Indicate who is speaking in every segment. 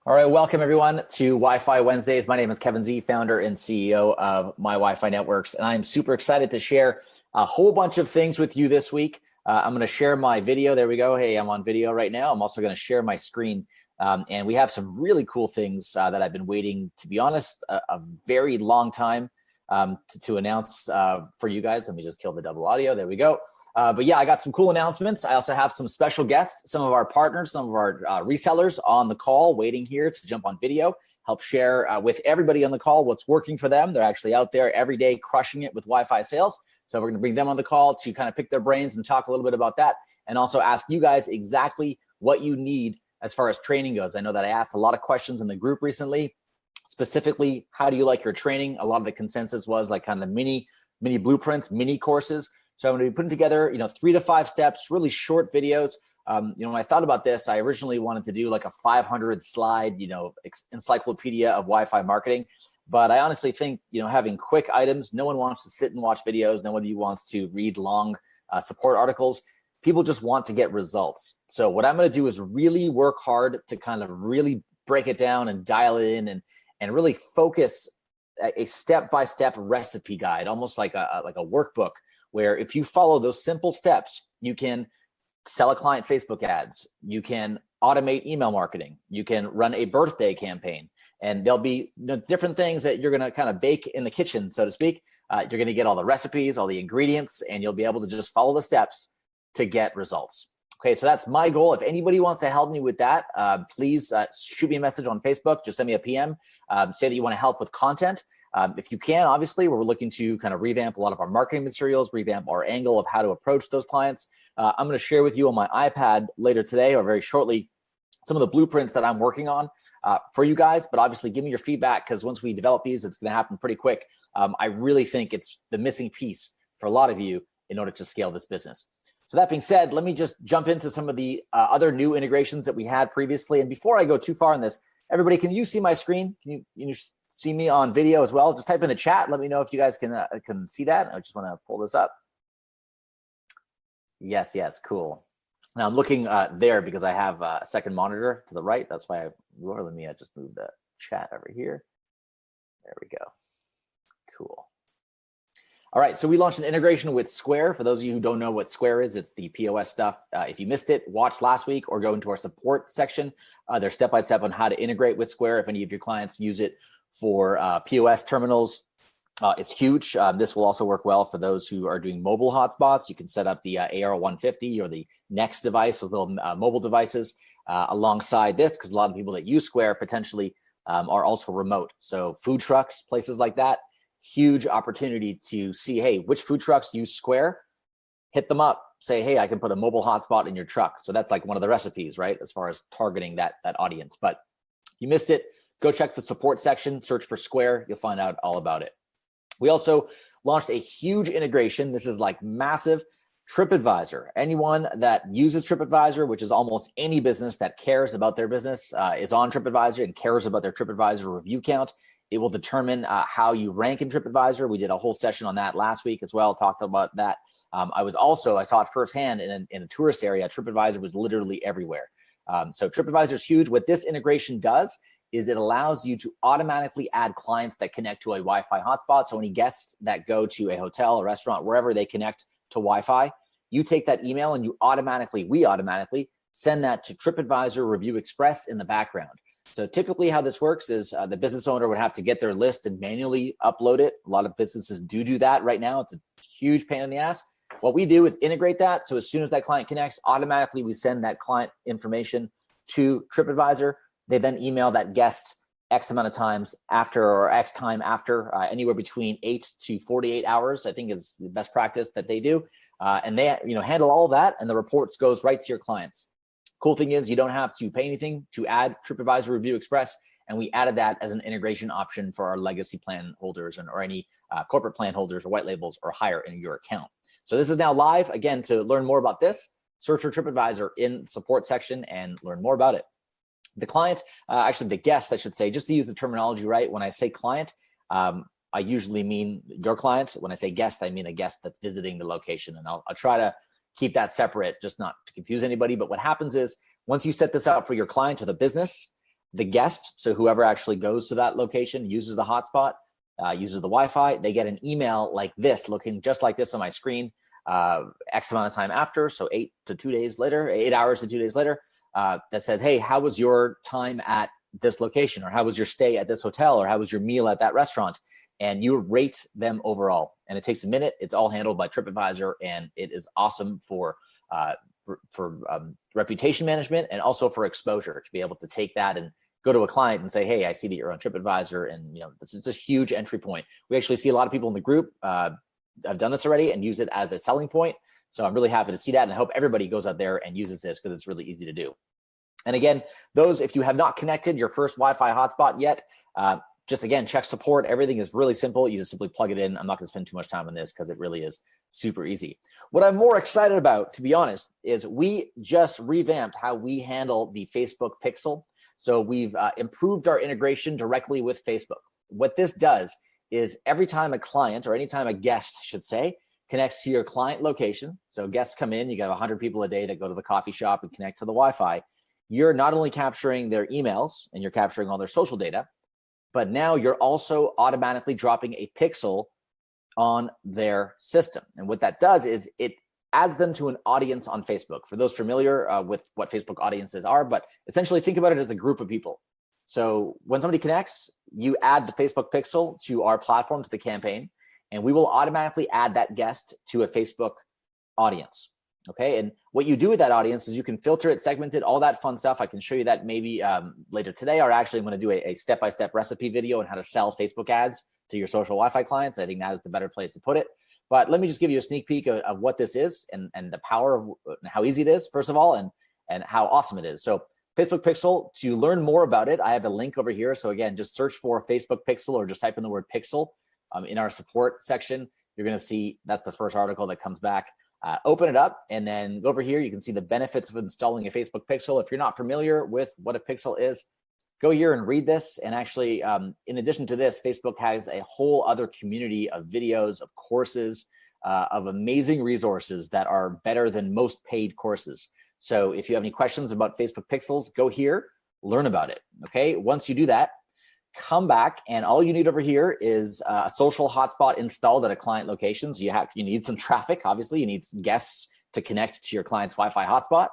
Speaker 1: All right, welcome everyone to Wi-Fi Wednesdays. My name is Kevin Z, founder and CEO of My Wi-Fi Networks, and I'm super excited to share a whole bunch of things with you this week. I'm going to share my video. There we go. Hey, I'm on video right now. I'm also going to share my screen, and we have some really cool things that I've been waiting, to be honest, a very long time to announce for you guys. Let me just kill the double audio. There we go. But yeah, I got some cool announcements. I also have some special guests, some of our partners, some of our resellers on the call waiting here to jump on video, help share with everybody on the call what's working for them. They're actually out there every day crushing it with Wi-Fi sales. So we're going to bring them on the call to kind of pick their brains and talk a little bit about that, and also ask you guys exactly what you need as far as training goes. I know that I asked a lot of questions in the group recently, specifically, how do you like your training? A lot of the consensus was like kind of mini blueprints, mini courses. So I'm going to be putting together, 3 to 5 steps, really short videos. When I thought about this, I originally wanted to do like a 500 slide, encyclopedia of Wi-Fi marketing. But I honestly think, having quick items, no one wants to sit and watch videos. Nobody wants to read long support articles. People just want to get results. So what I'm going to do is really work hard to kind of really break it down and dial it in and really focus a step-by-step recipe guide, almost like a workbook, where if you follow those simple steps, you can sell a client Facebook ads, you can automate email marketing, you can run a birthday campaign, and there'll be different things that you're gonna kind of bake in the kitchen, so to speak. You're gonna get all the recipes, all the ingredients, and you'll be able to just follow the steps to get results. Okay, so that's my goal. If anybody wants to help me with that, please shoot me a message on Facebook, just send me a PM, say that you wanna help with content. If you can, obviously, we're looking to kind of revamp a lot of our marketing materials, revamp our angle of how to approach those clients. I'm going to share with you on my iPad later today or very shortly some of the blueprints that I'm working on for you guys. But obviously, give me your feedback, because once we develop these, it's going to happen pretty quick. I really think it's the missing piece for a lot of you in order to scale this business. So that being said, let me just jump into some of the other new integrations that we had previously. And before I go too far in this, everybody, can you see my screen? Can you see me on video as well? Just type in the chat. Let me know if you guys can see that. I just want to pull this up. Yes, cool. Now I'm looking there because I have a second monitor to the right. That's why let me just move the chat over here. There we go. Cool. All right, so we launched an integration with Square. For those of you who don't know what Square is, it's the POS stuff. If you missed it, watch last week or go into our support section. There's step-by-step on how to integrate with Square if any of your clients use it for POS terminals. It's huge. This will also work well for those who are doing mobile hotspots. You can set up the AR150 or the Next device, those little mobile devices, alongside this, because a lot of people that use Square potentially are also remote. So food trucks, places like that, huge opportunity to see, hey, which food trucks use Square? Hit them up. Say, hey, I can put a mobile hotspot in your truck. So that's like one of the recipes, right, as far as targeting that audience. But if you missed it, go check the support section, search for Square. You'll find out all about it. We also launched a huge integration. This is like massive. TripAdvisor. Anyone that uses TripAdvisor, which is almost any business that cares about their business, is on TripAdvisor and cares about their TripAdvisor review count. It will determine how you rank in TripAdvisor. We did a whole session on that last week as well, talked about that. I saw it firsthand in a tourist area. TripAdvisor was literally everywhere. So TripAdvisor is huge. What this integration does is it allows you to automatically add clients that connect to a Wi-Fi hotspot. So any guests that go to a hotel, a restaurant, wherever they connect to Wi-Fi, you take that email and we automatically send that to TripAdvisor Review Express in the background. So typically how this works is the business owner would have to get their list and manually upload it. A lot of businesses do that right now. It's a huge pain in the ass. What we do is integrate that. So as soon as that client connects, automatically we send that client information to TripAdvisor. They then email that guest X amount of times after, or X time after, anywhere between 8 to 48 hours, I think is the best practice that they do. And they handle all of that, and the reports goes right to your clients. Cool thing is you don't have to pay anything to add TripAdvisor Review Express, and we added that as an integration option for our legacy plan holders or any corporate plan holders or white labels or higher in your account. So this is now live. Again, to learn more about this, search for TripAdvisor in the support section and learn more about it. The client, actually the guest, I should say, just to use the terminology right, when I say client, I usually mean your client. When I say guest, I mean a guest that's visiting the location. And I'll try to keep that separate, just not to confuse anybody. But what happens is once you set this up for your client or the business, the guest, so whoever actually goes to that location, uses the hotspot, uses the Wi-Fi, they get an email like this, looking just like this on my screen, X amount of time after, so 8 hours to 2 days later, that says, hey, how was your time at this location? Or how was your stay at this hotel? Or how was your meal at that restaurant? And you rate them overall. And it takes a minute. It's all handled by TripAdvisor, and it is awesome for reputation management and also for exposure, to be able to take that and go to a client and say, hey, I see that you're on TripAdvisor, and this is a huge entry point. We actually see a lot of people in the group have done this already and use it as a selling point. So I'm really happy to see that, and I hope everybody goes out there and uses this, because it's really easy to do. And again, if you have not connected your first Wi-Fi hotspot yet, just again, check support. Everything is really simple. You just simply plug it in. I'm not going to spend too much time on this because it really is super easy. What I'm more excited about, to be honest, is we just revamped how we handle the Facebook Pixel. So we've improved our integration directly with Facebook. What this does is every time a client, or anytime a guest, should say, connects to your client location, so guests come in, you got 100 people a day that go to the coffee shop and connect to the Wi-Fi, you're not only capturing their emails and you're capturing all their social data, but now you're also automatically dropping a pixel on their system. And what that does is it adds them to an audience on Facebook. For those familiar with what Facebook audiences are, but essentially think about it as a group of people. So when somebody connects, you add the Facebook pixel to our platform, to the campaign, and we will automatically add that guest to a Facebook audience. Okay, and what you do with that audience is you can filter it, segment it, all that fun stuff. I can show you that maybe later today, or actually I'm going to do a step-by-step recipe video on how to sell Facebook ads to your social Wi-Fi clients. I think that is the better place to put it. But let me just give you a sneak peek of what this is, and the power of how easy it is, first of all, and how awesome it is. So Facebook Pixel, to learn more about it, I have a link over here. So again, just search for Facebook Pixel, or just type in the word pixel in our support section. You're going to see that's the first article that comes back. Open it up, and then go over here. You can see the benefits of installing a Facebook Pixel. If you're not familiar with what a pixel is, go here and read this. And actually, in addition to this, Facebook has a whole other community of videos, of courses, of amazing resources that are better than most paid courses. So if you have any questions about Facebook Pixels, go here, learn about it. Okay, once you do that, come back, and all you need over here is a social hotspot installed at a client location. So you need some traffic. Obviously, you need some guests to connect to your client's Wi-Fi hotspot,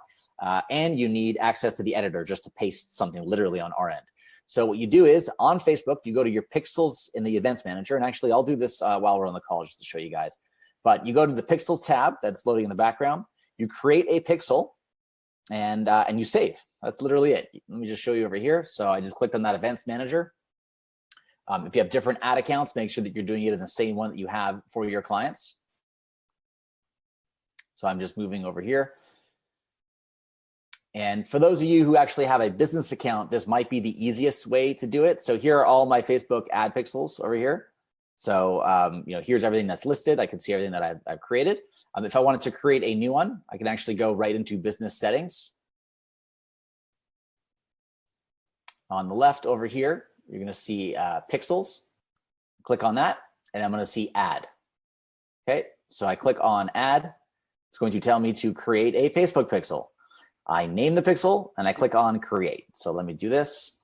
Speaker 1: and you need access to the editor just to paste something literally on our end. So what you do is, on Facebook, you go to your pixels in the events manager, and actually I'll do this while we're on the call just to show you guys. But you go to the pixels tab that's loading in the background. You create a pixel, and you save. That's literally it. Let me just show you over here. So I just clicked on that events manager. If you have different ad accounts, make sure that you're doing it in the same one that you have for your clients. So I'm just moving over here. And for those of you who actually have a business account, this might be the easiest way to do it. So here are all my Facebook ad pixels over here. So here's everything that's listed. I can see everything that I've created. If I wanted to create a new one, I can actually go right into business settings. On the left over here, you're going to see pixels. Click on that, and I'm going to see add. Okay, so I click on add. It's going to tell me to create a Facebook pixel. I name the pixel, and I click on create. So let me do this.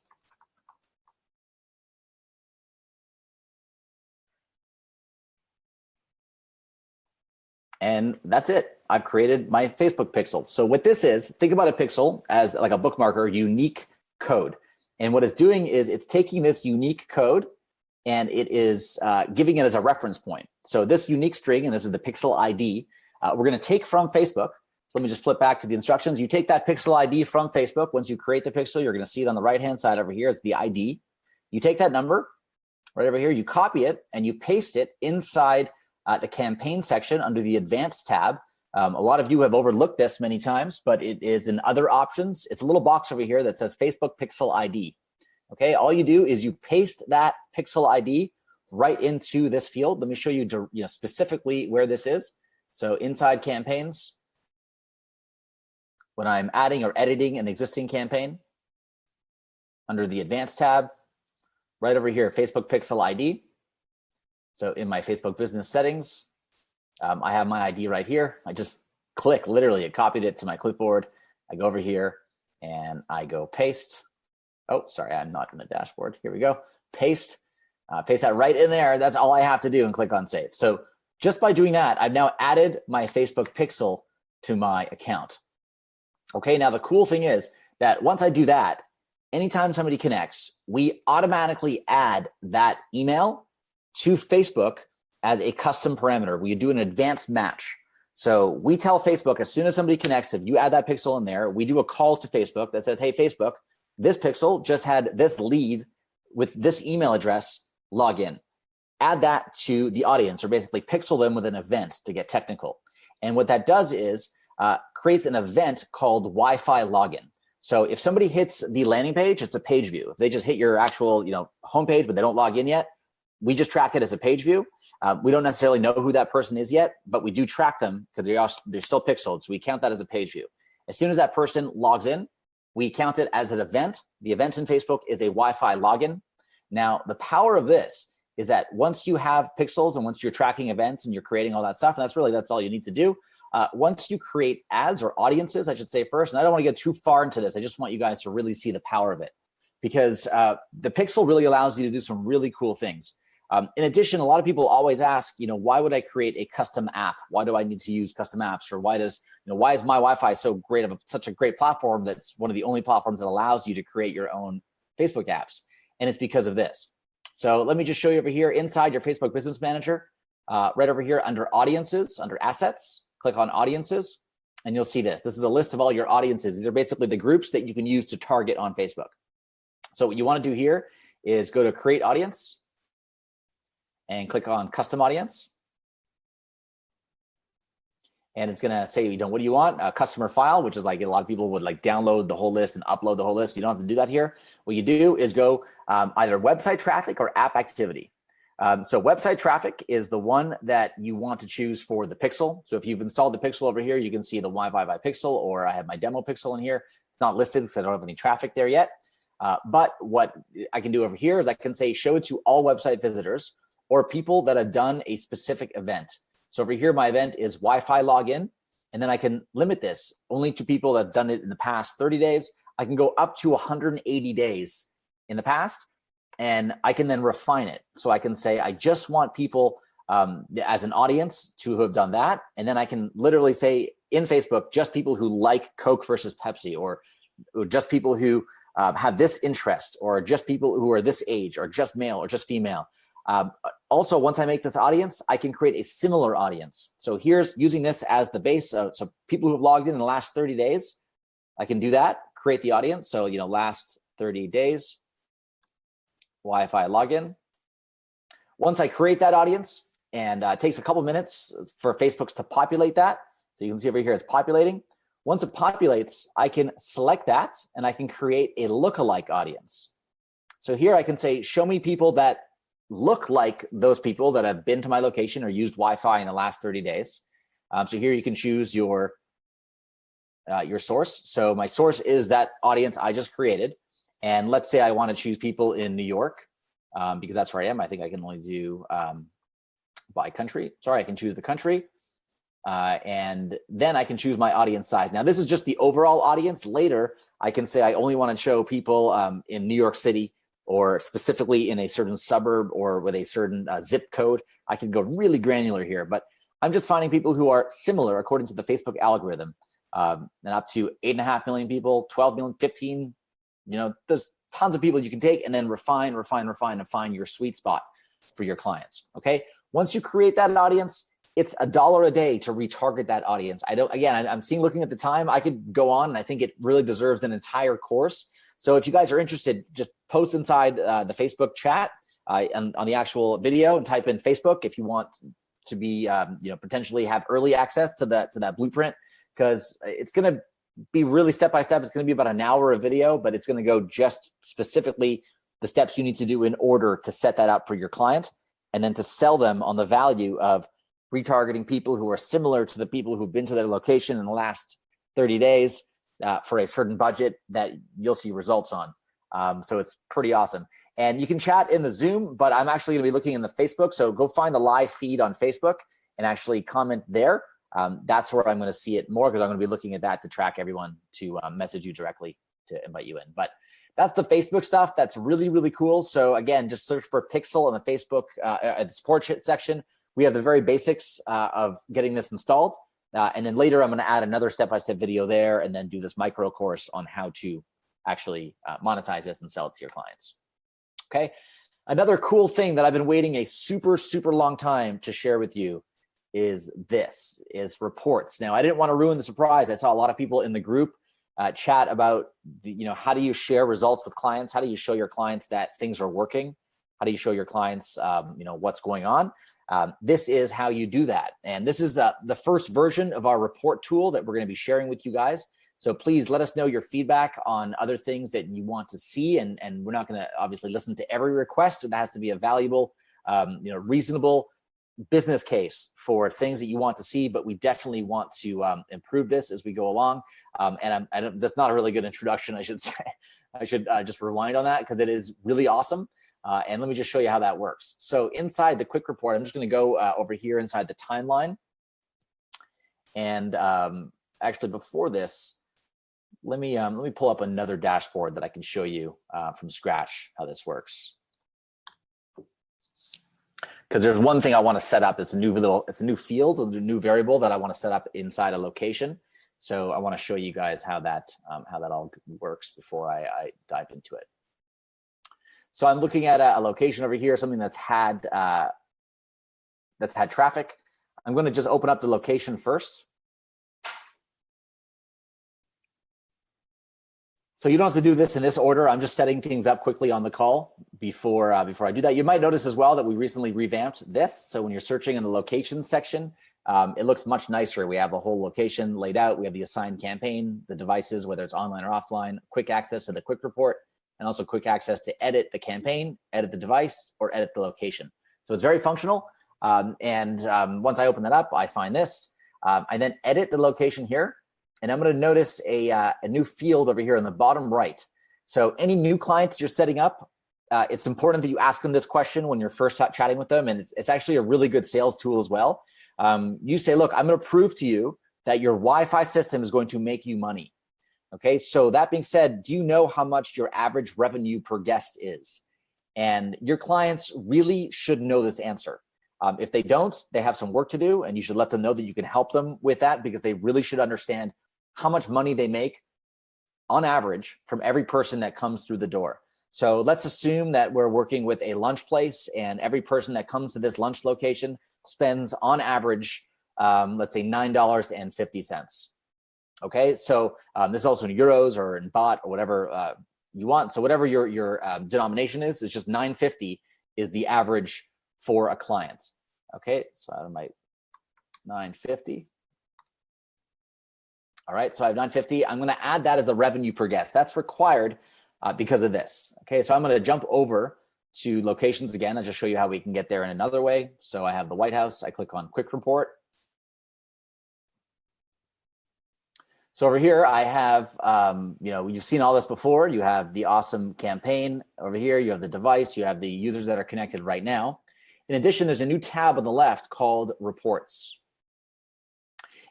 Speaker 1: And that's it. I've created my Facebook pixel. So what this is, think about a pixel as like a bookmarker, unique code. And what it's doing is it's taking this unique code and it is giving it as a reference point. So this unique string, and this is the pixel ID, we're going to take from Facebook. So let me just flip back to the instructions. You take that pixel ID from Facebook. Once you create the pixel, you're going to see it on the right-hand side over here. It's the ID. You take that number right over here, you copy it, and you paste it inside the campaign section under the advanced tab. A lot of you have overlooked this many times, but it is in other options. It's a little box over here that says Facebook Pixel ID. Okay, all you do is you paste that pixel ID right into this field. Let me show you, specifically where this is. So inside campaigns, when I'm adding or editing an existing campaign, under the advanced tab, right over here, Facebook Pixel ID. So in my Facebook business settings, I have my ID right here. I just click, literally, I copied it to my clipboard. I go over here and I go paste. Oh, sorry, I'm not in the dashboard. Here we go. Paste that right in there. That's all I have to do and click on save. So just by doing that, I've now added my Facebook pixel to my account. Okay, now the cool thing is that once I do that, anytime somebody connects, we automatically add that email to Facebook as a custom parameter. We do an advanced match. So we tell Facebook as soon as somebody connects, if you add that pixel in there, we do a call to Facebook that says, hey, Facebook, this pixel just had this lead with this email address, log in. Add that to the audience, or basically pixel them with an event to get technical. And what that does is creates an event called Wi-Fi login. So if somebody hits the landing page, it's a page view. If they just hit your actual homepage, but they don't log in yet, we just track it as a page view. We don't necessarily know who that person is yet, but we do track them because they're still pixeled. So we count that as a page view. As soon as that person logs in, we count it as an event. The event in Facebook is a Wi-Fi login. Now, the power of this is that once you have pixels and once you're tracking events and you're creating all that stuff, and that's all you need to do. Once you create ads or audiences, I should say first, and I don't want to get too far into this. I just want you guys to really see the power of it, because the pixel really allows you to do some really cool things. In addition, a lot of people always ask, why would I create a custom app? Why do I need to use custom apps? Or why is my Wi-Fi so great such a great platform that's one of the only platforms that allows you to create your own Facebook apps? And it's because of this. So let me just show you over here inside your Facebook Business Manager, right over here under Audiences, under Assets, click on Audiences, and you'll see this. This is a list of all your audiences. These are basically the groups that you can use to target on Facebook. So what you want to do here is go to Create Audience and click on Custom Audience. And it's gonna say, what do you want? A customer file, which is like a lot of people would download the whole list and upload the whole list. You don't have to do that here. What you do is go either website traffic or app activity. So website traffic is the one that you want to choose for the pixel. So if you've installed the pixel over here, you can see the Wi-Fi by pixel, or I have my demo pixel in here. It's not listed because I don't have any traffic there yet. But what I can do over here is I can say, show it to all website visitors or people that have done a specific event. So over here, my event is Wi-Fi login, and then I can limit this only to people that have done it in the past 30 days. I can go up to 180 days in the past, and I can then refine it. So I can say, I just want people as an audience to have done that. And then I can literally say in Facebook, just people who like Coke versus Pepsi, or just people who have this interest, or just people who are this age, or just male, or just female. Also, once I make this audience, I can create a similar audience. So here's using this as the base. So people who have logged in the last 30 days, I can do that, create the audience. So, last 30 days, Wi-Fi login. Once I create that audience, and it takes a couple minutes for Facebook to populate that. So you can see over here, it's populating. Once it populates, I can select that and I can create a lookalike audience. So here I can say, show me people that look like those people that have been to my location or used Wi-Fi in the last 30 days. So here you can choose your source. So my source is that audience I just created. And let's say I want to choose people in New York, because that's where I am. I think I can only do by country. Sorry, I can choose the country. And then I can choose my audience size. Now, this is just the overall audience. Later, I can say I only want to show people in New York City, or specifically in a certain suburb, or with a certain zip code. I can go really granular here, but I'm just finding people who are similar according to the Facebook algorithm, and up to 8.5 million people, 12 million, 15, there's tons of people you can take and then refine, and find your sweet spot for your clients, okay? Once you create that audience, it's $1 a day to retarget that audience. I'm looking at the time, I could go on, and I think it really deserves an entire course. So if you guys are interested, just post inside the Facebook chat and on the actual video, and type in Facebook if you want to be, potentially have early access to that blueprint, because it's going to be really step-by-step. It's going to be about an hour of video, but it's going to go just specifically the steps you need to do in order to set that up for your client, and then to sell them on the value of retargeting people who are similar to the people who've been to their location in the last 30 days. For a certain budget that you'll see results on. So it's pretty awesome. And you can chat in the Zoom, but I'm actually going to be looking in the Facebook. So go find the live feed on Facebook and actually comment there. That's where I'm going to see it more, because I'm going to be looking at that to track everyone to message you directly to invite you in. But that's the Facebook stuff. That's really, really cool. So again, just search for Pixel in the Facebook at the support section. We have the very basics of getting this installed. And then later I'm going to add another step-by-step video there and then do this micro course on how to actually monetize this and sell it to your clients. Okay. Another cool thing that I've been waiting a super, super long time to share with you is reports. Now, I didn't want to ruin the surprise. I saw a lot of people in the group chat about, how do you share results with clients? How do you show your clients that things are working? How do you show your clients, what's going on? This is how you do that. And this is the first version of our report tool that we're going to be sharing with you guys. So please let us know your feedback on other things that you want to see. And we're not going to obviously listen to every request. It has to be a valuable, reasonable business case for things that you want to see, but we definitely want to improve this as we go along. That's not a really good introduction, I should say. I should just rewind on that because it is really awesome. And let me just show you how that works. So inside the quick report, I'm just going to go over here inside the timeline. And actually before this, let me pull up another dashboard that I can show you from scratch how this works. Because there's one thing I want to set up. It's a new field, a new variable that I want to set up inside a location. So I want to show you guys how that all works before I dive into it. So I'm looking at a location over here, something that's had traffic. I'm going to just open up the location first. So you don't have to do this in this order. I'm just setting things up quickly on the call before I do that. You might notice as well that we recently revamped this. So when you're searching in the locations section, it looks much nicer. We have a whole location laid out. We have the assigned campaign, the devices, whether it's online or offline, quick access to the quick report, and also quick access to edit the campaign, edit the device, or edit the location. So it's very functional. Once I open that up, I find this. I then edit the location here. And I'm going to notice a new field over here in the bottom right. So any new clients you're setting up, it's important that you ask them this question when you're first chatting with them. And it's actually a really good sales tool as well. You say, look, I'm going to prove to you that your Wi-Fi system is going to make you money. Okay, so that being said, do you know how much your average revenue per guest is? And your clients really should know this answer. If they don't, they have some work to do, and you should let them know that you can help them with that because they really should understand how much money they make on average from every person that comes through the door. So let's assume that we're working with a lunch place and every person that comes to this lunch location spends on average, let's say $9.50. Okay, so this is also in euros or in baht or whatever you want. So whatever your denomination is, it's just $9.50 is the average for a client. Okay, so out of my $9.50. All right, so I have $9.50. I'm going to add that as the revenue per guest. That's required because of this. Okay, so I'm going to jump over to locations again. I'll just show you how we can get there in another way. So I have the White House. I click on Quick Report. So over here, I have, you've seen all this before. You have the awesome campaign over here. You have the device. You have the users that are connected right now. In addition, there's a new tab on the left called Reports.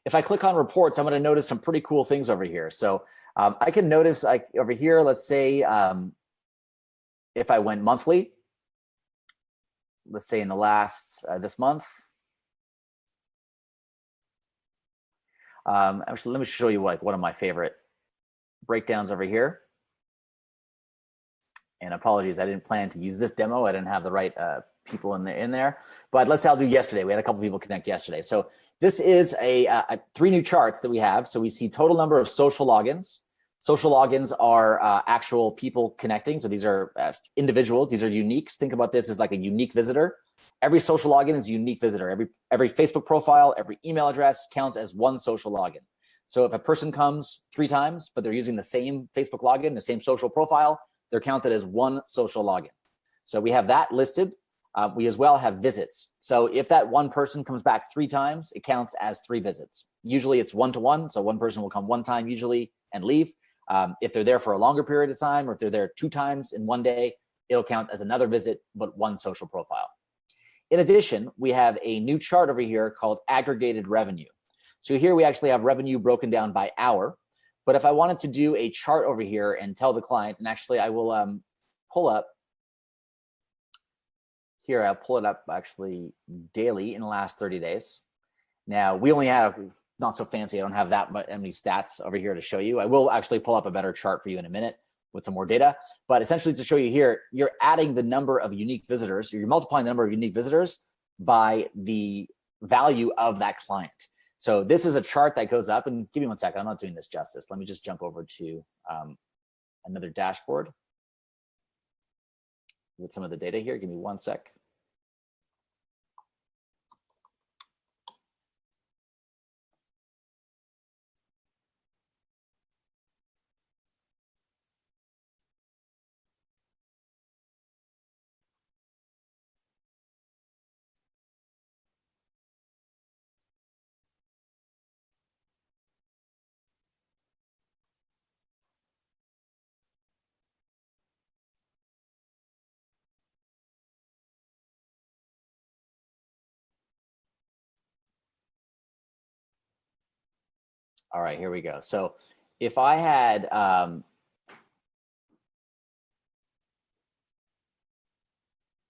Speaker 1: If I click on reports, I'm going to notice some pretty cool things over here. So I can notice over here, let's say if I went monthly, let's say in the last, this month. Actually, let me show you one of my favorite breakdowns over here. And apologies, I didn't plan to use this demo. I didn't have the right people in there. But let's say I'll do yesterday. We had a couple people connect yesterday. So this is three new charts that we have. So we see total number of social logins. Social logins are actual people connecting. So these are individuals. These are uniques. Think about this as like a unique visitor. Every social login is a unique visitor. Every Facebook profile, every email address counts as one social login. So if a person comes 3 times, but they're using the same Facebook login, the same social profile, they're counted as one social login. So we have that listed. We as well have visits. So if that one person comes back 3 times, it counts as 3 visits. Usually it's 1-to-1. So one person will come 1 time usually and leave. If they're there for a longer period of time, or if they're there 2 times in one day, it'll count as another visit, but 1 social profile. In addition, we have a new chart over here called aggregated revenue. So here we actually have revenue broken down by hour. But if I wanted to do a chart over here and tell the client, and actually I will pull up here, I'll pull it up actually daily in the last 30 days. Now we only have, not so fancy, I don't have that many stats over here to show you. I will actually pull up a better chart for you in a minute with some more data, but essentially to show you here, you're adding the number of unique visitors, you're multiplying the number of unique visitors by the value of that client. So this is a chart that goes up, and give me 1 second, I'm not doing this justice. Let me just jump over to another dashboard with some of the data here. Give me 1 sec. All right, here we go. So if I had, I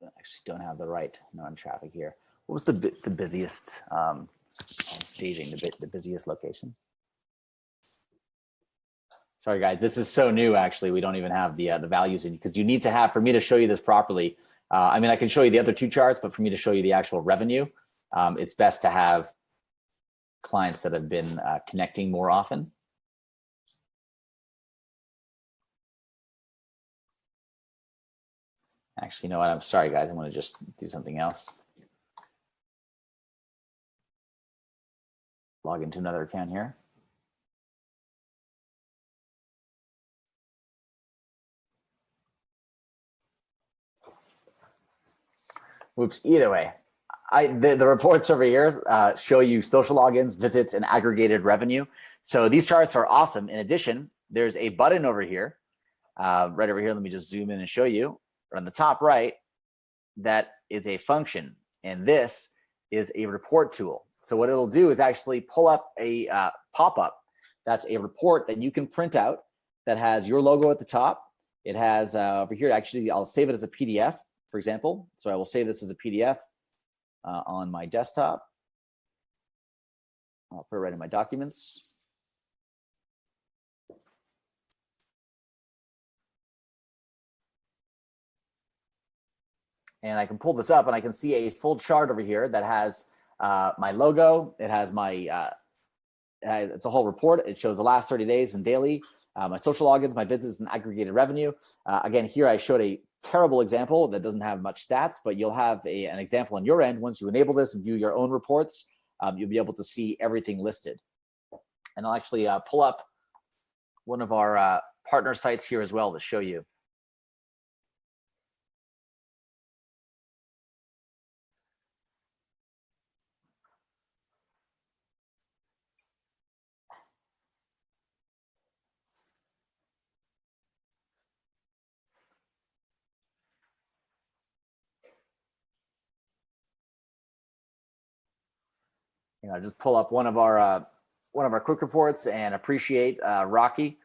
Speaker 1: actually don't have the right non-traffic here. What was the busiest staging, the busiest location? Sorry, guys, this is so new, actually. We don't even have the values in, because you need to have, for me to show you this properly, I mean, I can show you the other two charts, but for me to show you the actual revenue, it's best to have clients that have been connecting more often. Actually, you know what? I'm sorry, guys. I'm going to just do something else. Log into another account here. Whoops. Either way, the reports over here show you social logins, visits, and aggregated revenue. So these charts are awesome. In addition, there's a button over here, right over here. Let me just zoom in and show you. On the top right, that is a function, and this is a report tool. So what it'll do is actually pull up a pop-up. That's a report that you can print out that has your logo at the top. It has over here, actually, I'll save it as a PDF, for example. So I will save this as a PDF on my desktop. I'll put it right in my documents. And I can pull this up and I can see a full chart over here that has my logo. It has my, it's a whole report. It shows the last 30 days and daily, my social logins, my visits, and aggregated revenue. Again, here I showed a terrible example that doesn't have much stats, but you'll have an example on your end. Once you enable this and view your own reports, you'll be able to see everything listed. And I'll actually pull up one of our partner sites here as well to show you. Just pull up one of our quick reports and appreciate Rocky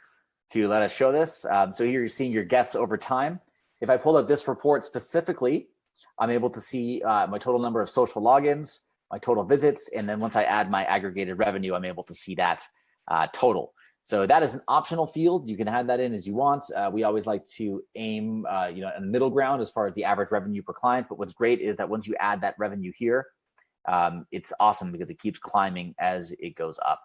Speaker 1: to let us show this. So here you're seeing your guests over time. If I pull up this report specifically, I'm able to see my total number of social logins, my total visits, and then once I add my aggregated revenue, I'm able to see that total. So that is an optional field. You can add that in as you want. We always like to aim a middle ground as far as the average revenue per client. But what's great is that once you add that revenue here, it's awesome because it keeps climbing as it goes up.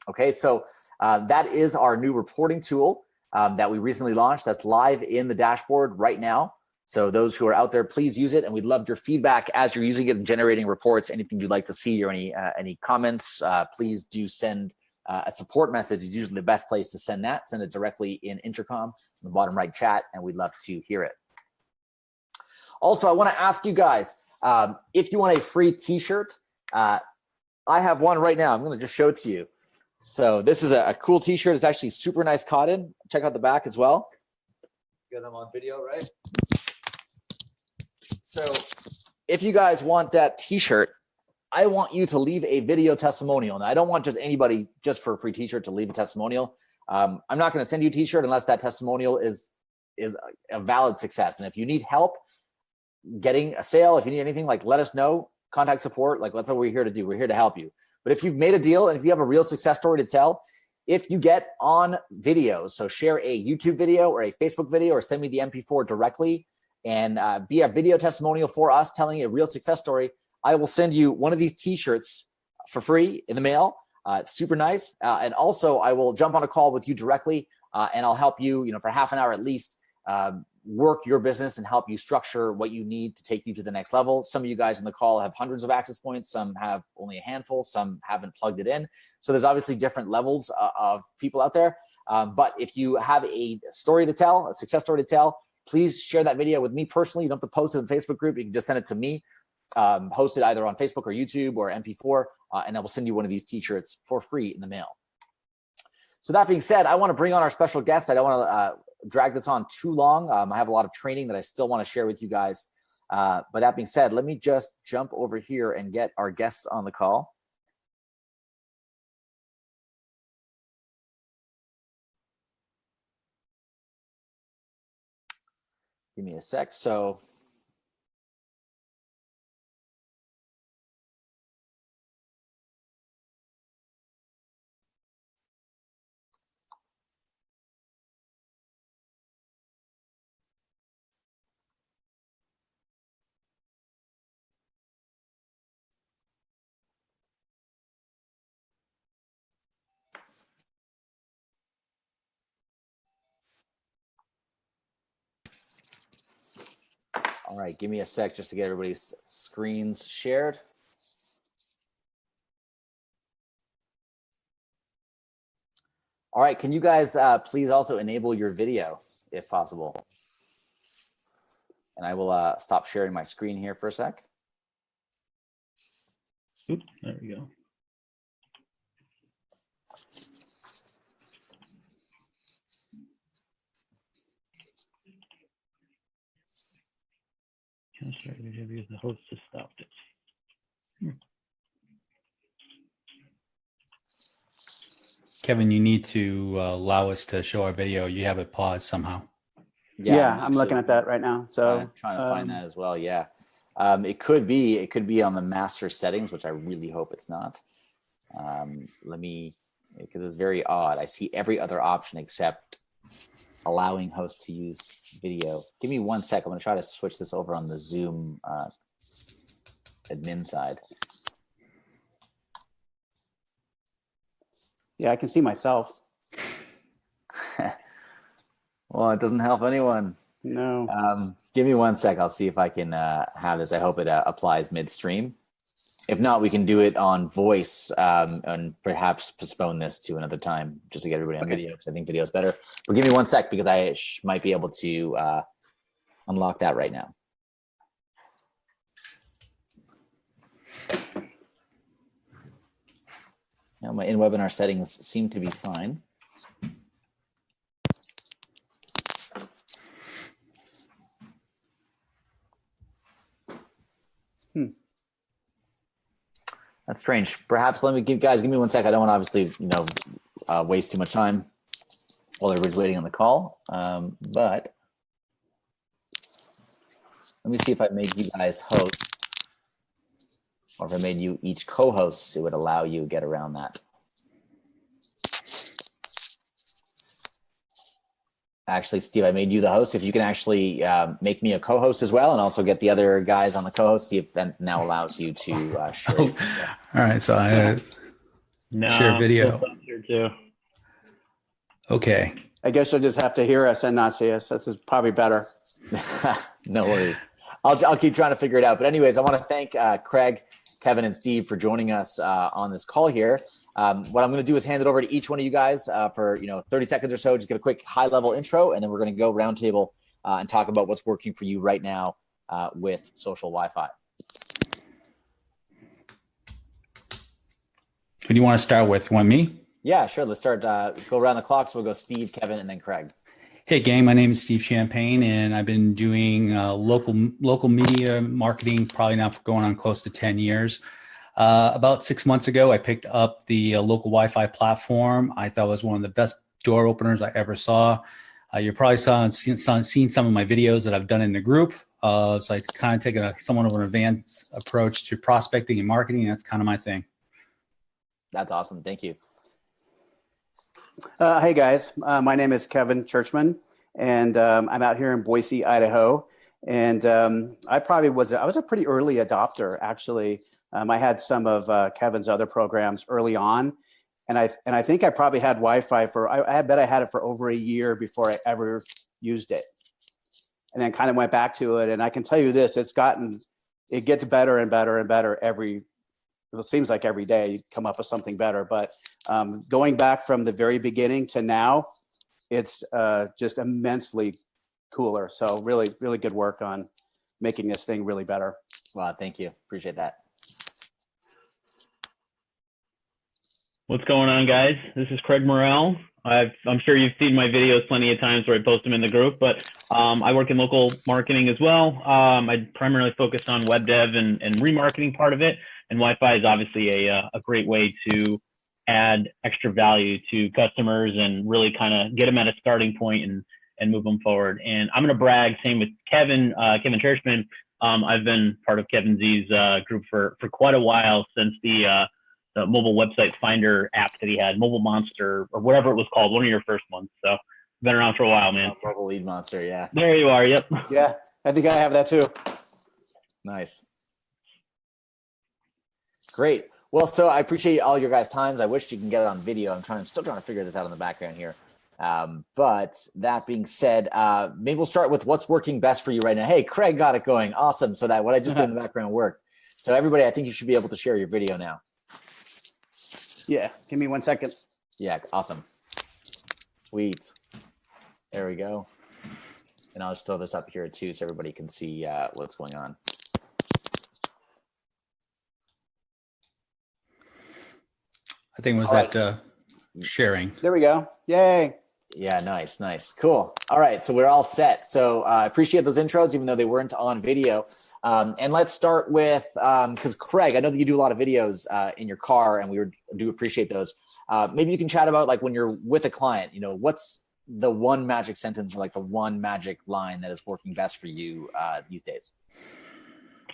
Speaker 1: Okay, so that is our new reporting tool that we recently launched. That's live in the dashboard right now. So those who are out there, please use it, and we'd love your feedback as you're using it and generating reports. Anything you'd like to see or any comments, please do send a support message. Is usually the best place to send that. Send it directly in Intercom, in the bottom right chat, and we'd love to hear it. Also, I want to ask you guys, if you want a free t-shirt, I have one right now. I'm going to just show it to you. So this is a cool t-shirt. It's actually super nice cotton. Check out the back as well. Get them on video, right? So if you guys want that t-shirt, I want you to leave a video testimonial. Now, I don't want just anybody just for a free t-shirt to leave a testimonial. I'm not going to send you a t-shirt unless that testimonial is a valid success. And if you need help getting a sale, if you need anything, like, let us know. Contact support. Like, that's what we're here to do. We're here to help you. But if you've made a deal and if you have a real success story to tell, if you get on videos, so share a YouTube video or a Facebook video or send me the MP4 directly and be a video testimonial for us telling a real success story, I will send you one of these t-shirts for free in the mail. Super nice. And also I will jump on a call with you directly and I'll help you, for half an hour at least, work your business and help you structure what you need to take you to the next level. Some of you guys in the call have hundreds of access points. Some have only a handful. Some haven't plugged it in. So there's obviously different levels of people out there. But if you have a story to tell, a success story to tell, please share that video with me personally. You don't have to post it in the Facebook group. You can just send it to me. Post it either on Facebook or YouTube or MP4, and I will send you one of these t-shirts for free in the mail. So that being said, I want to bring on our special guest. I don't want to drag this on too long. I have a lot of training that I still want to share with you guys. But that being said, let me just jump over here and get our guests on the call. Give me a sec. So all right, give me a sec just to get everybody's screens shared. All right, can you guys please also enable your video if possible? And I will stop sharing my screen here for a sec.
Speaker 2: Oops, there we go. Sorry, we have used the host to stop it.
Speaker 3: Kevin, you need to allow us to show our video. You have it paused somehow.
Speaker 4: Yeah, I'm looking at that right now. So
Speaker 1: I'm trying to find that as well. Yeah, it could be on the master settings, which I really hope it's not. Let me, because it's very odd. I see every other option except allowing host to use video. Give me 1 sec. I'm going to try to switch this over on the Zoom admin side.
Speaker 4: yeah, I can see myself.
Speaker 1: Well, it doesn't help anyone.
Speaker 4: No.
Speaker 1: Give me 1 sec. I'll see if I can have this. I hope it applies midstream. If not, we can do it on voice and perhaps postpone this to another time just to get everybody on video, because I think video is better. But give me 1 sec because I might be able to unlock that right now. Now my in-webinar settings seem to be fine. That's strange. Perhaps let me give me 1 sec. I don't want to obviously, waste too much time while everybody's waiting on the call. But let me see if I made you guys host, or if I made you each co-hosts, it would allow you to get around that. Actually, Steve, I made you the host. If you can actually make me a co-host as well, and also get the other guys on the co-host, see if that now allows you to share.
Speaker 3: All right, so I share video.
Speaker 2: Here too.
Speaker 3: Okay.
Speaker 4: I guess you'll just have to hear us and not see us. This is probably better.
Speaker 1: No worries. I'll keep trying to figure it out. But anyways, I want to thank Craig, Kevin, and Steve for joining us on this call here. What I'm going to do is hand it over to each one of you guys for 30 seconds or so. Just get a quick high-level intro, and then we're going to go roundtable and talk about what's working for you right now with social Wi-Fi.
Speaker 3: Who do you want to start with? Want me?
Speaker 1: Yeah, sure. Let's start. Go around the clock. So we'll go Steve, Kevin, and then Craig.
Speaker 3: Hey, gang. My name is Steve Champagne, and I've been doing local media marketing probably now for going on close to 10 years. About 6 months ago, I picked up the local Wi-Fi platform. I thought it was one of the best door openers I ever saw. You probably seen some of my videos that I've done in the group. So I kind of take somewhat of an advanced approach to prospecting and marketing. And that's kind of my thing.
Speaker 1: That's awesome. Thank you.
Speaker 4: Hey guys, my name is Kevin Churchman, and I'm out here in Boise, Idaho. And I was a pretty early adopter, actually. I had some of Kevin's other programs early on, and I think I probably had Wi-Fi I bet I had it for over a year before I ever used it, and then kind of went back to it. And I can tell you this: it gets better and better and better it seems like every day you come up with something better. But going back from the very beginning to now, it's just immensely cooler. So really, really good work on making this thing really better.
Speaker 1: Wow, thank you. Appreciate that.
Speaker 2: What's going on, guys? This is Craig Morrell. I'm sure you've seen my videos plenty of times where I post them in the group, but I work in local marketing as well. I primarily focus on web dev and remarketing part of it. And Wi-Fi is obviously a great way to add extra value to customers and really kind of get them at a starting point and move them forward. And I'm going to brag, same with Kevin Churchman. I've been part of Kevin Z's group for quite a while, since the mobile website finder app that he had, Mobile Monster, or whatever it was called, one of your first ones. So been around for a while, man.
Speaker 1: Mobile Lead Monster, yeah.
Speaker 2: There you are, yep.
Speaker 4: Yeah, I think I have that too.
Speaker 1: Nice. Great. Well, so I appreciate all your guys' times. I wish you can get it on video. I'm still trying to figure this out in the background here. But that being said, maybe we'll start with what's working best for you right now. Hey, Craig got it going. Awesome. So that what I just did in the background worked. So everybody, I think you should be able to share your video now.
Speaker 4: Yeah, give me 1 second.
Speaker 1: Yeah, awesome. Sweet. There we go. And I'll just throw this up here too so everybody can see what's going on.
Speaker 3: I think it was
Speaker 1: All
Speaker 3: that sharing.
Speaker 4: There we go. Yay.
Speaker 1: Yeah, nice, nice. Cool. All right, so we're all set. So I appreciate those intros, even though they weren't on video. And let's start with, because Craig, I know that you do a lot of videos in your car, and do appreciate those. Maybe you can chat about, like, when you're with a client, what's the one magic sentence or like the one magic line that is working best for you these days?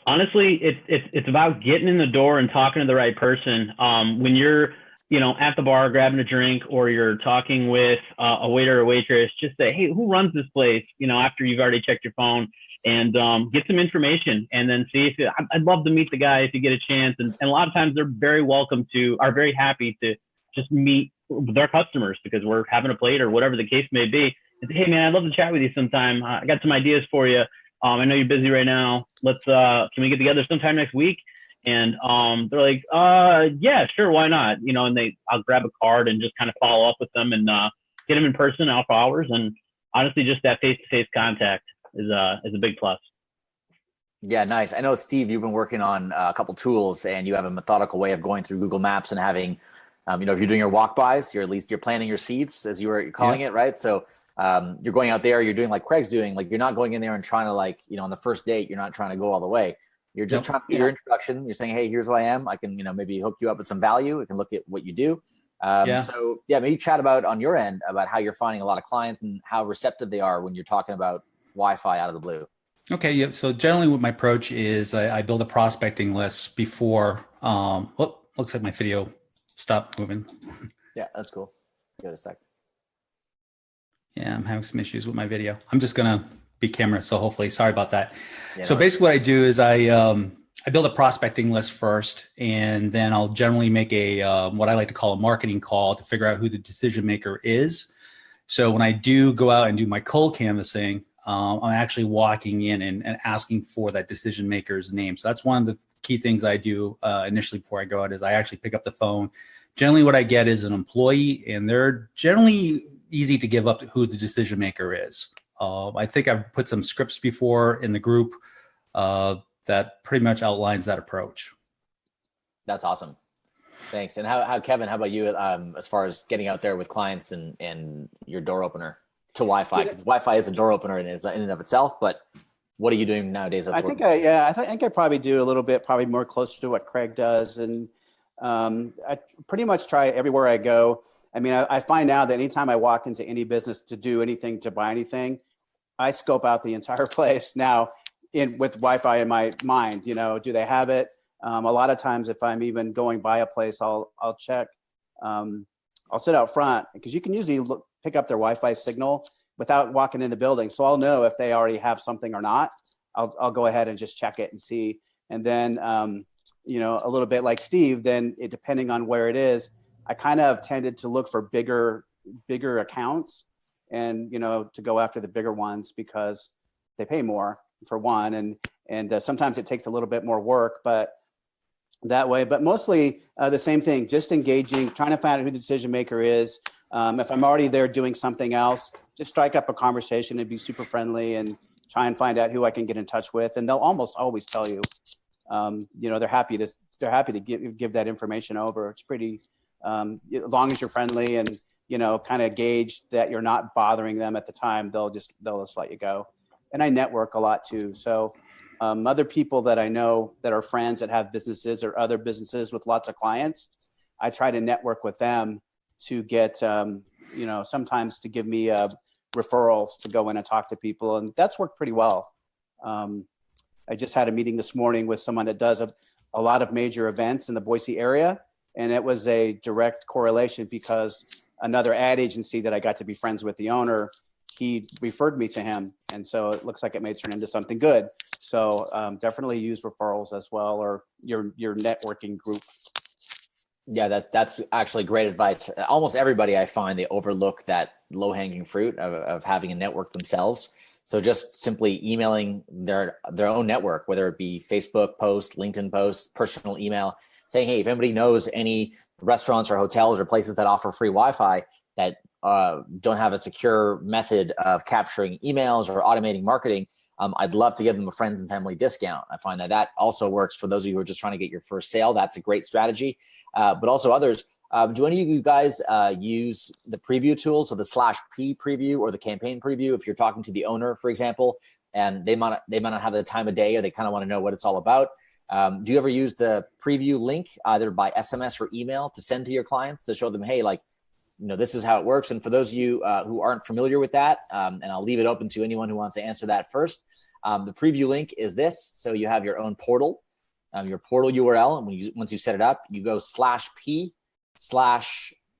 Speaker 2: Honestly, it's about getting in the door and talking to the right person. When you're at the bar grabbing a drink, or you're talking with a waiter or waitress, just say, hey, who runs this place? After you've already checked your phone, and get some information, and then see if I'd love to meet the guy if you get a chance. And a lot of times they're are very happy to just meet with our customers, because we're having a plate or whatever the case may be. And say, hey man, I'd love to chat with you sometime. I got some ideas for you. I know you're busy right now. Can we get together sometime next week? And they're like, yeah, sure, why not? And I'll grab a card and just kind of follow up with them and get them in person off hours. And honestly, just that face-to-face contact is a big plus.
Speaker 1: Yeah, nice. I know, Steve, you've been working on a couple tools, and you have a methodical way of going through Google Maps and having, if you're doing your walk-bys, you're planning your seats, as you're calling it, right? So you're going out there, you're doing like Craig's doing, like, you're not going in there and trying to, on the first date, you're not trying to go all the way. You're just trying to do your introduction. You're saying, hey, here's who I am. I can, maybe hook you up with some value. We can look at what you do. So maybe chat about on your end about how you're finding a lot of clients and how receptive they are when you're talking about Wi-Fi out of the blue.
Speaker 3: Okay. Yep. So generally what my approach is, I build a prospecting list before, looks like my video stopped moving.
Speaker 1: Yeah, that's cool. Give it a sec.
Speaker 3: Yeah, I'm having some issues with my video. I'm just going to be camera. So hopefully, sorry about that.
Speaker 1: Yeah,
Speaker 3: so basically what I do is I build a prospecting list first, and then I'll generally make a, what I like to call a marketing call to figure out who the decision maker is. So when I do go out and do my cold canvassing, I'm actually walking in and asking for that decision maker's name. So that's one of the key things I do initially before I go out, is I actually pick up the phone. Generally what I get is an employee, and they're generally easy to give up who the decision maker is. I think I've put some scripts before in the group that pretty much outlines that approach.
Speaker 1: That's awesome. Thanks. And how Kevin, how about you as far as getting out there with clients and your door opener to Wi-Fi? Because Wi-Fi is a door opener in and of itself, but what are you doing nowadays?
Speaker 4: I think I probably do a little bit, probably more closer to what Craig does. And I pretty much try everywhere I go. I mean, I find now that anytime I walk into any business to do anything, to buy anything, I scope out the entire place now with Wi-Fi in my mind. You know, do they have it? A lot of times, if I'm even going by a place, I'll check. I'll sit out front because you can usually pick up their Wi-Fi signal without walking in the building. So I'll know if they already have something or not. I'll go ahead and just check it and see. And then, you know, a little bit like Steve, then depending on where it is, I kind of tended to look for bigger accounts and, you know, to go after the bigger ones because they pay more for one. And sometimes it takes a little bit more work, but that way, but mostly the same thing, just engaging, trying to find out who the decision maker is. If I'm already there doing something else, just strike up a conversation and be super friendly and try and find out who I can get in touch with. And they'll almost always tell you, you know, they're happy to give that information over. It's pretty, as long as you're friendly and, you know, kind of gauge that you're not bothering them at the time, they'll just let you go. And I network a lot too. So other people that I know that are friends that have businesses or other businesses with lots of clients, I try to network with them to get, you know, sometimes to give me referrals to go in and talk to people. And that's worked pretty well. I just had a meeting this morning with someone that does a lot of major events in the Boise area. And it was a direct correlation because another ad agency that I got to be friends with the owner, he referred me to him. And so it looks like it may turn into something good. So definitely use referrals as well, or your networking group.
Speaker 1: Yeah, that's actually great advice. Almost everybody I find, they overlook that low-hanging fruit of having a network themselves. So just simply emailing their own network, whether it be Facebook post, LinkedIn post, personal email, saying, hey, if anybody knows any restaurants or hotels or places that offer free Wi-Fi that don't have a secure method of capturing emails or automating marketing, I'd love to give them a friends and family discount. I find that also works for those of you who are just trying to get your first sale. That's a great strategy. But also others, do any of you guys use the preview tool, so the /P preview or the campaign preview? If you're talking to the owner, for example, and they might not have the time of day, or they kind of want to know what it's all about. Do you ever use the preview link either by SMS or email to send to your clients to show them, hey, like, you know, this is how it works? And for those of you who aren't familiar with that, and I'll leave it open to anyone who wants to answer that first, the preview link is this. So you have your own portal. Your portal URL, and once you set it up, you go /P/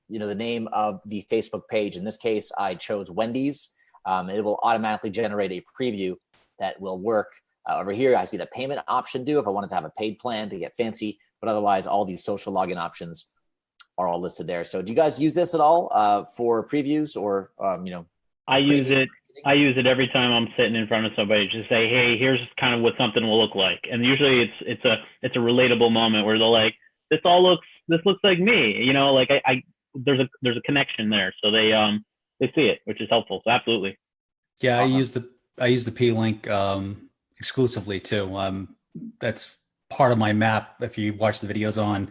Speaker 1: you know, the name of the Facebook page. In this case, I chose Wendy's. It will automatically generate a preview that will work. Over here, I see the payment option due if I wanted to have a paid plan to get fancy, but otherwise all these social login options are all listed there. So do you guys use this at all for previews or, you know?
Speaker 2: I use it every time I'm sitting in front of somebody to say, hey, here's kind of what something will look like. And usually it's a relatable moment where they're like, this looks like me, you know, like there's a connection there. So they see it, which is helpful. So absolutely.
Speaker 3: Yeah.
Speaker 1: Awesome.
Speaker 3: I use the P link exclusively too. That's part of my map. If you watch the videos on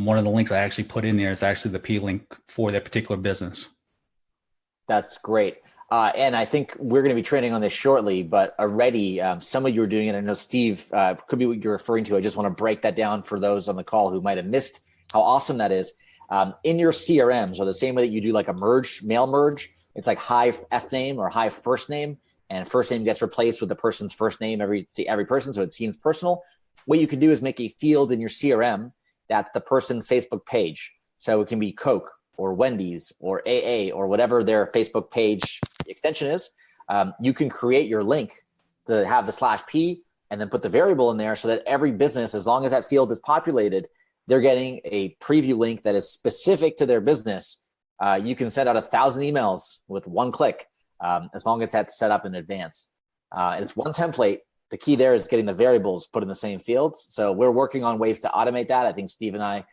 Speaker 3: one of the links I actually put in there is actually the P link for that particular business.
Speaker 1: That's great. And I think we're going to be training on this shortly, but already some of you are doing it. I know Steve could be what you're referring to. I just want to break that down for those on the call who might have missed how awesome that is. In your CRMs, or the same way that you do like a mail merge, it's like hi F name or hi first name, and first name gets replaced with the person's first name every person, so it seems personal. What you can do is make a field in your CRM that's the person's Facebook page. So it can be Coke or Wendy's or AA or whatever their Facebook page extension is. You can create your link to have the /P and then put the variable in there so that every business, as long as that field is populated, they're getting a preview link that is specific to their business. You can send out 1,000 emails with one click, as long as that's set up in advance. And it's one template. The key there is getting the variables put in the same fields. So we're working on ways to automate that. I think Steve and I,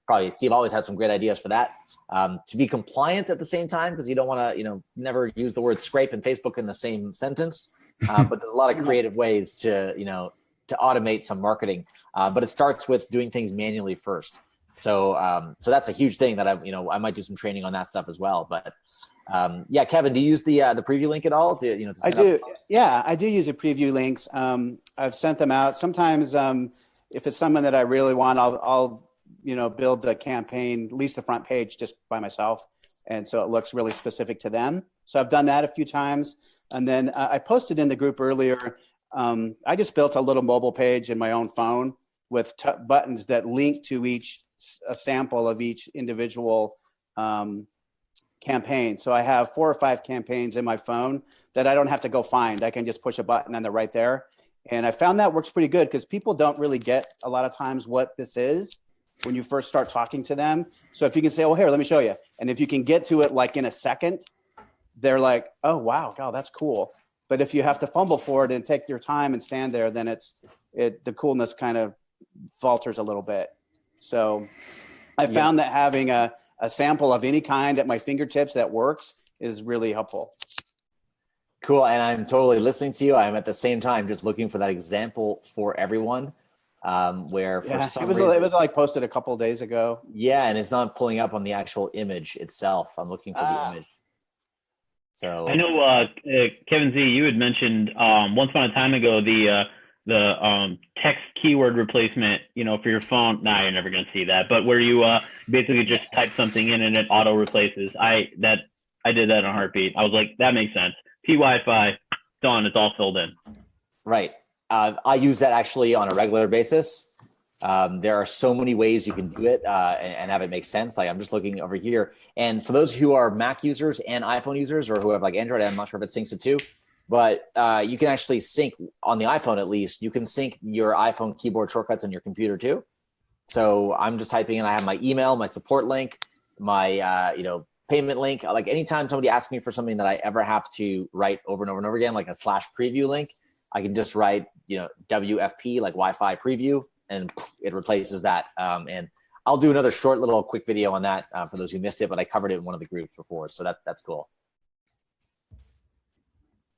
Speaker 1: probably Steve always has some great ideas for that. To be compliant at the same time, because you don't want to, you know, never use the word scrape and Facebook in the same sentence. But there's a lot of creative ways to, you know, to automate some marketing. But it starts with doing things manually first. So that's a huge thing that I might do some training on that stuff as well. But yeah, Kevin, do you use the preview link at all?
Speaker 4: I do. Yeah, I do use the preview links. I've sent them out. Sometimes if it's someone that I really want, I'll build the campaign, at least the front page, just by myself. And so it looks really specific to them. So I've done that a few times. And then I posted in the group earlier, I just built a little mobile page in my own phone with buttons that link to a sample of each individual campaign. So I have 4 or 5 campaigns in my phone that I don't have to go find. I can just push a button and they're right there. And I found that works pretty good because people don't really get a lot of times what this is when you first start talking to them. So if you can say, oh, here, let me show you. And if you can get to it like in a second, they're like, oh, wow, God, that's cool. But if you have to fumble for it and take your time and stand there, then the coolness kind of falters a little bit. So I found that having a sample of any kind at my fingertips that works is really helpful.
Speaker 1: Cool. And I'm totally listening to you. I'm at the same time just looking for that example for everyone. Where for some reason
Speaker 4: it was like posted a couple of days ago.
Speaker 1: Yeah, and it's not pulling up on the actual image itself. I'm looking for the image. So
Speaker 2: I know Kevin Z, you had mentioned once upon a time ago the text keyword replacement, for your phone. Nah, you're never going to see that. But where you basically just type something in and it auto replaces. I did that in a heartbeat. I was like, that makes sense. P-Wi-Fi, done. It's all filled in.
Speaker 1: Right. I use that actually on a regular basis. There are so many ways you can do it and have it make sense. Like I'm just looking over here. And for those who are Mac users and iPhone users or who have like Android, I'm not sure if it syncs it too, but you can actually sync on the iPhone at least. You can sync your iPhone keyboard shortcuts on your computer too. So I'm just typing in, I have my email, my support link, my payment link. Like anytime somebody asks me for something that I ever have to write over and over and over again, like a /preview link, I can just write, WFP, like Wi-Fi preview, and it replaces that. And I'll do another short little quick video on that for those who missed it, but I covered it in one of the groups before. So that's cool.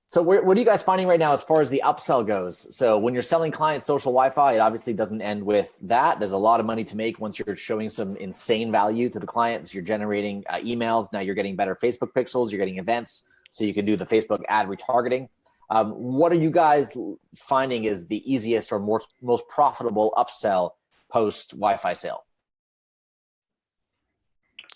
Speaker 1: So what are you guys finding right now as far as the upsell goes? So when you're selling clients social Wi-Fi, it obviously doesn't end with that. There's a lot of money to make once you're showing some insane value to the clients. You're generating emails. Now you're getting better Facebook pixels. You're getting events. So you can do the Facebook ad retargeting. What are you guys finding is the easiest or most profitable upsell post Wi-Fi sale?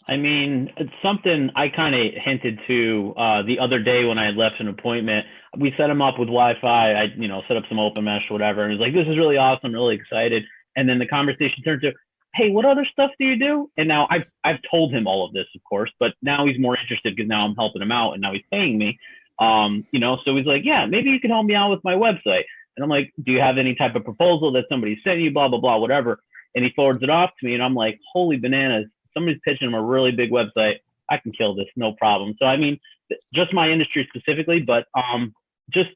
Speaker 2: I mean, it's something I kind of hinted to the other day when I had left an appointment. We set him up with Wi-Fi. I, set up some open mesh or whatever. And he was like, this is really awesome. I'm really excited. And then the conversation turned to, hey, what other stuff do you do? And now I've told him all of this, of course, but now he's more interested because now I'm helping him out and now he's paying me. So he's like, yeah, maybe you can help me out with my website. And I'm like, do you have any type of proposal that somebody sent you, blah, blah, blah, whatever. And he forwards it off to me. And I'm like, holy bananas. Somebody's pitching him a really big website. I can kill this, no problem. So, I mean, just my industry specifically, but just,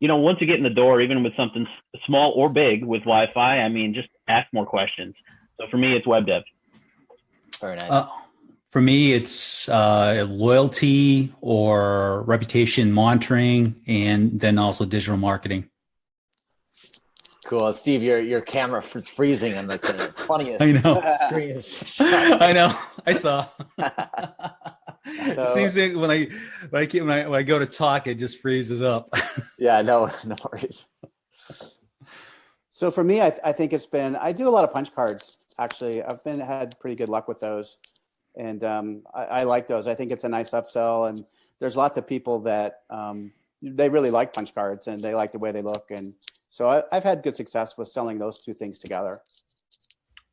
Speaker 2: once you get in the door, even with something small or big with Wi-Fi, I mean, just ask more questions. So for me, it's web dev.
Speaker 1: Very nice.
Speaker 3: For me, it's loyalty or reputation monitoring, and then also digital marketing.
Speaker 1: Cool. Steve, your camera is freezing on the funniest
Speaker 3: I know.
Speaker 1: screens.
Speaker 3: I know. I saw.
Speaker 1: So,
Speaker 3: it seems like when I go to talk, it just freezes up.
Speaker 1: Yeah, no worries.
Speaker 4: So for me, I think I do a lot of punch cards. Actually, I've had pretty good luck with those. And I like those. I think it's a nice upsell. And there's lots of people that they really like punch cards and they like the way they look. And so I've had good success with selling those two things together.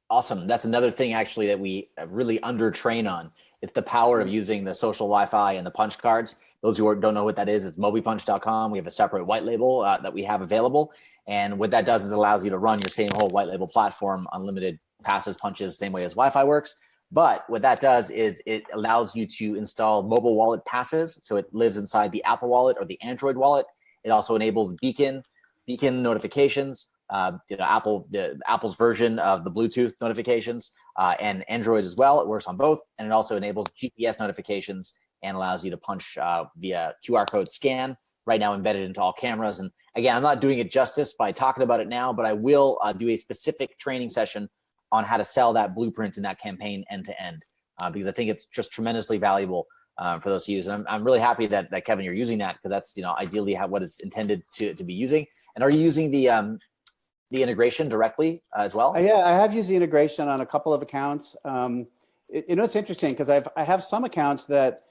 Speaker 1: Awesome. That's another thing actually that we really undertrain on. It's the power of using the social Wi-Fi and the punch cards. Those who don't know what that is, it's mobipunch.com. We have a separate white label that we have available. And what that does is it allows you to run your same whole white label platform, unlimited passes, punches, same way as Wi-Fi works. But what that does is it allows you to install mobile wallet passes. So it lives inside the Apple Wallet or the Android Wallet. It also enables beacon notifications, Apple's version of the Bluetooth notifications, and Android as well. It works on both. And it also enables GPS notifications and allows you to punch via QR code scan, right now embedded into all cameras. And again, I'm not doing it justice by talking about it now, but I will do a specific training session on how to sell that blueprint and that campaign end to end, because I think it's just tremendously valuable for those to use. And I'm really happy that Kevin, you're using that, because that's ideally what it's intended to be using. And are you using the the integration directly as well?
Speaker 4: Yeah, I have used the integration on a couple of accounts. It's interesting because I have some accounts that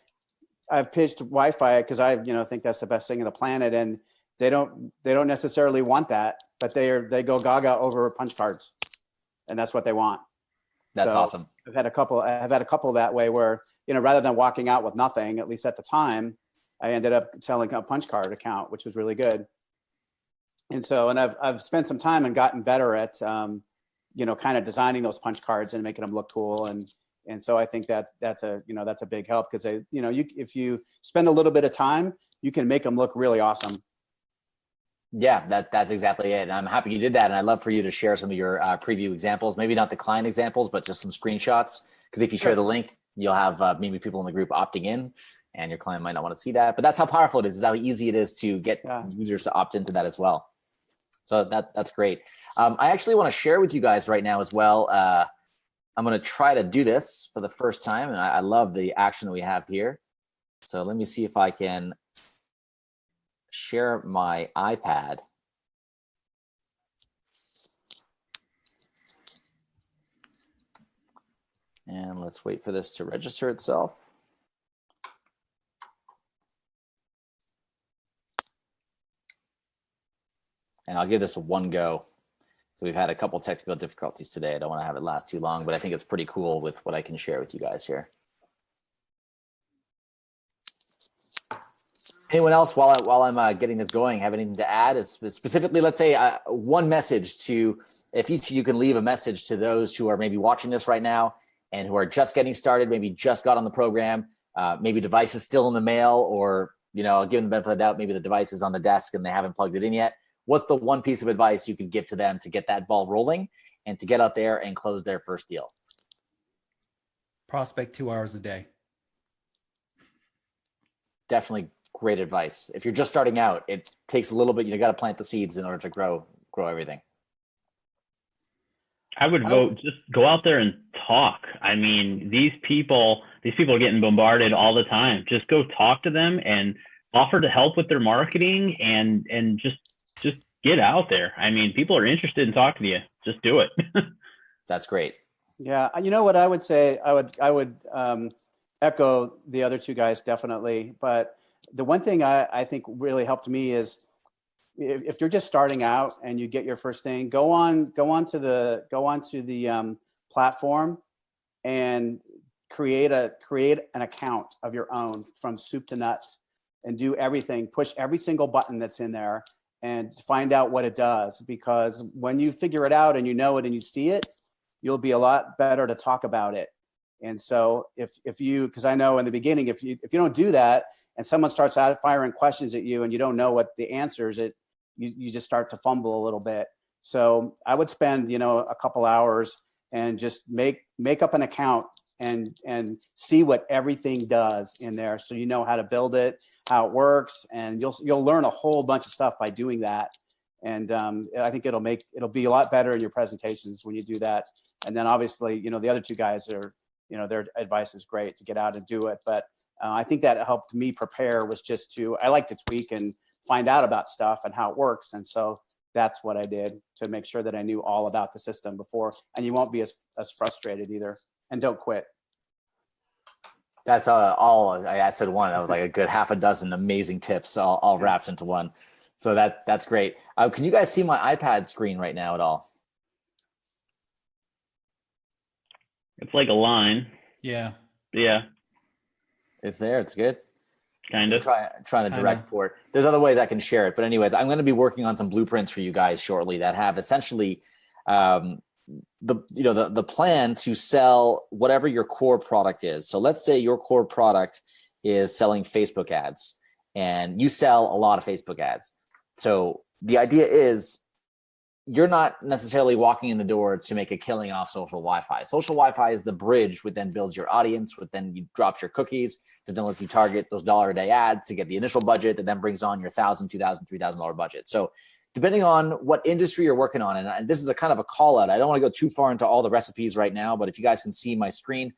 Speaker 4: I've pitched Wi-Fi because I think that's the best thing on the planet, and they don't necessarily want that, but they go gaga over punch cards, and that's what they want.
Speaker 1: That's awesome.
Speaker 4: I've had a couple that way where, rather than walking out with nothing, at least at the time, I ended up selling a punch card account, which was really good. And I've spent some time and gotten better at, kind of designing those punch cards and making them look cool. And so I think that's a big help because if you spend a little bit of time, you can make them look really awesome.
Speaker 1: Yeah, that's exactly it. And I'm happy you did that. And I'd love for you to share some of your preview examples, maybe not the client examples, but just some screenshots. Because if you share the link, you'll have maybe people in the group opting in, and your client might not want to see that. But that's how powerful it is how easy it is to get users to opt into that as well. So that's great. I actually want to share with you guys right now as well. I'm going to try to do this for the first time. And I love the action that we have here. So let me see if I can share my iPad. And let's wait for this to register itself. And I'll give this a one go. So we've had a couple technical difficulties today. I don't want to have it last too long, but I think it's pretty cool with what I can share with you guys here. Anyone else, while I'm getting this going, have anything to add? Specifically, let's say one message to, if each of you can leave a message to those who are maybe watching this right now and who are just getting started, maybe just got on the program, maybe device is still in the mail, or I'll give them the benefit of the doubt, maybe the device is on the desk and they haven't plugged it in yet. What's the one piece of advice you could give to them to get that ball rolling and to get out there and close their first deal?
Speaker 3: Prospect 2 hours a day.
Speaker 1: Definitely great advice. If you're just starting out, it takes a little bit. You got to plant the seeds in order to grow everything.
Speaker 2: I would vote just go out there and talk. I mean, these people are getting bombarded all the time. Just go talk to them and offer to help with their marketing and just get out there. I mean, people are interested in talking to you. Just do it.
Speaker 1: That's great.
Speaker 4: Yeah, what I would say, I would echo the other two guys definitely. But the one thing I think really helped me is if you're just starting out and you get your first thing, go on to the platform and create an account of your own from soup to nuts and do everything. Push every single button that's in there and find out what it does. Because when you figure it out and you know it and you see it, you'll be a lot better to talk about it. And so if you, because I know in the beginning, if you don't do that and someone starts firing questions at you and you don't know what the answer is, you just start to fumble a little bit. So I would spend, a couple hours and just make up an account and see what everything does in there. So you know how to build it, how it works, and you'll learn a whole bunch of stuff by doing that. And I think it'll be a lot better in your presentations when you do that. And then obviously, the other two guys are, their advice is great to get out and do it. But I think that helped me prepare was just I like to tweak and find out about stuff and how it works. And so that's what I did to make sure that I knew all about the system before, and you won't be as frustrated either. And don't quit.
Speaker 1: That's all I said one. That was like a good half a dozen amazing tips all wrapped into one. So that's great. Can you guys see my iPad screen right now at all?
Speaker 2: It's like a line.
Speaker 3: Yeah.
Speaker 2: Yeah.
Speaker 1: It's there. It's good.
Speaker 2: Kind of.
Speaker 1: Trying to direct port. There's other ways I can share it. But anyways, I'm going to be working on some blueprints for you guys shortly that have essentially the plan to sell whatever your core product is. So let's say your core product is selling Facebook ads and you sell a lot of Facebook ads. So the idea is you're not necessarily walking in the door to make a killing off social Wi-Fi. Social Wi-Fi is the bridge, which then builds your audience, which then you drop your cookies, that then lets you target those $1-a-day ads to get the initial budget that then brings on your $1,000, $2,000, $3,000 budget. So depending on what industry you're working on, and this is a kind of a call out. I don't want to go too far into all the recipes right now, but if you guys can see my screen,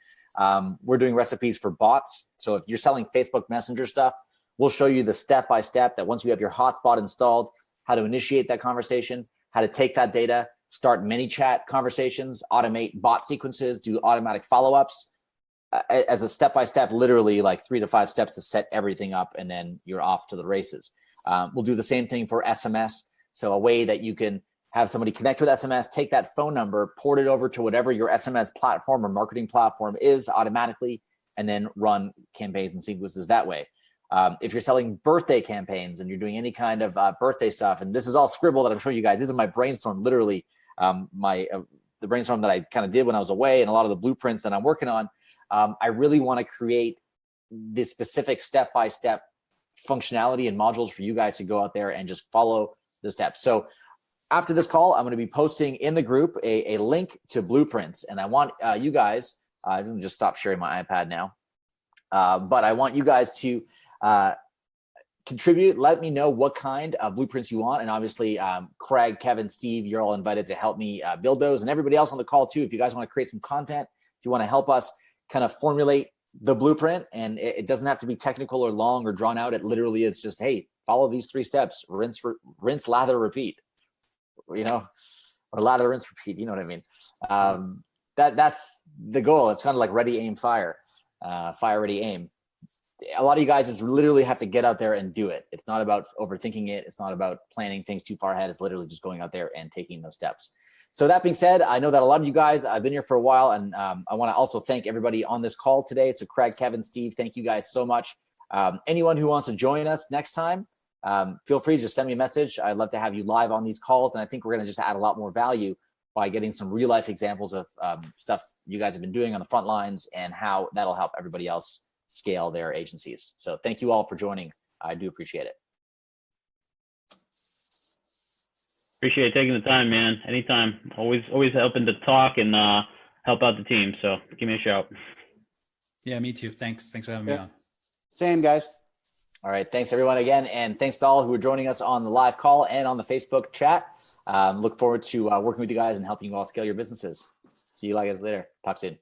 Speaker 1: we're doing recipes for bots. So if you're selling Facebook Messenger stuff, we'll show you the step-by-step that once you have your hotspot installed, how to initiate that conversation, how to take that data, start mini chat conversations, automate bot sequences, do automatic follow-ups as a step-by-step, literally like 3 to 5 steps to set everything up, and then you're off to the races. We'll do the same thing for SMS. So a way that you can have somebody connect with SMS, take that phone number, port it over to whatever your SMS platform or marketing platform is automatically, and then run campaigns and sequences that way. If you're selling birthday campaigns and you're doing any kind of birthday stuff, and this is all scribble that I'm showing you guys, this is my brainstorm, literally the brainstorm that I kind of did when I was away, and a lot of the blueprints that I'm working on. I really want to create this specific step-by-step functionality and modules for you guys to go out there and just follow the steps. So after this call, I'm going to be posting in the group a link to blueprints, and I want you guys, I'm going to just stop sharing my iPad now, but I want you guys to contribute. Let me know what kind of blueprints you want, and obviously Craig, Kevin, Steve, you're all invited to help me build those, and everybody else on the call too. If you guys want to create some content, if you want to help us kind of formulate the blueprint, and it doesn't have to be technical or long or drawn out. It literally is just, hey, follow these 3 steps: rinse, lather, repeat, or lather, rinse, repeat. You know what I mean? That's the goal. It's kind of like ready, aim, fire, fire, ready, aim. A lot of you guys just literally have to get out there and do it. It's not about overthinking it. It's not about planning things too far ahead. It's literally just going out there and taking those steps. So that being said, I know that a lot of you guys, I've been here for a while, and I want to also thank everybody on this call today. So Craig, Kevin, Steve, thank you guys so much. Anyone who wants to join us next time, feel free to just send me a message. I'd love to have you live on these calls, and I think we're going to just add a lot more value by getting some real life examples of stuff you guys have been doing on the front lines and how that'll help everybody else scale their agencies. So thank you all for joining. I do appreciate it.
Speaker 2: Appreciate taking the time, man. Anytime. Always open to talk and help out the team. So give me a shout.
Speaker 3: Yeah, me too. Thanks for having me on.
Speaker 4: Same, guys.
Speaker 1: All right. Thanks everyone again. And thanks to all who are joining us on the live call and on the Facebook chat. Look forward to working with you guys and helping you all scale your businesses. See you guys later. Talk soon.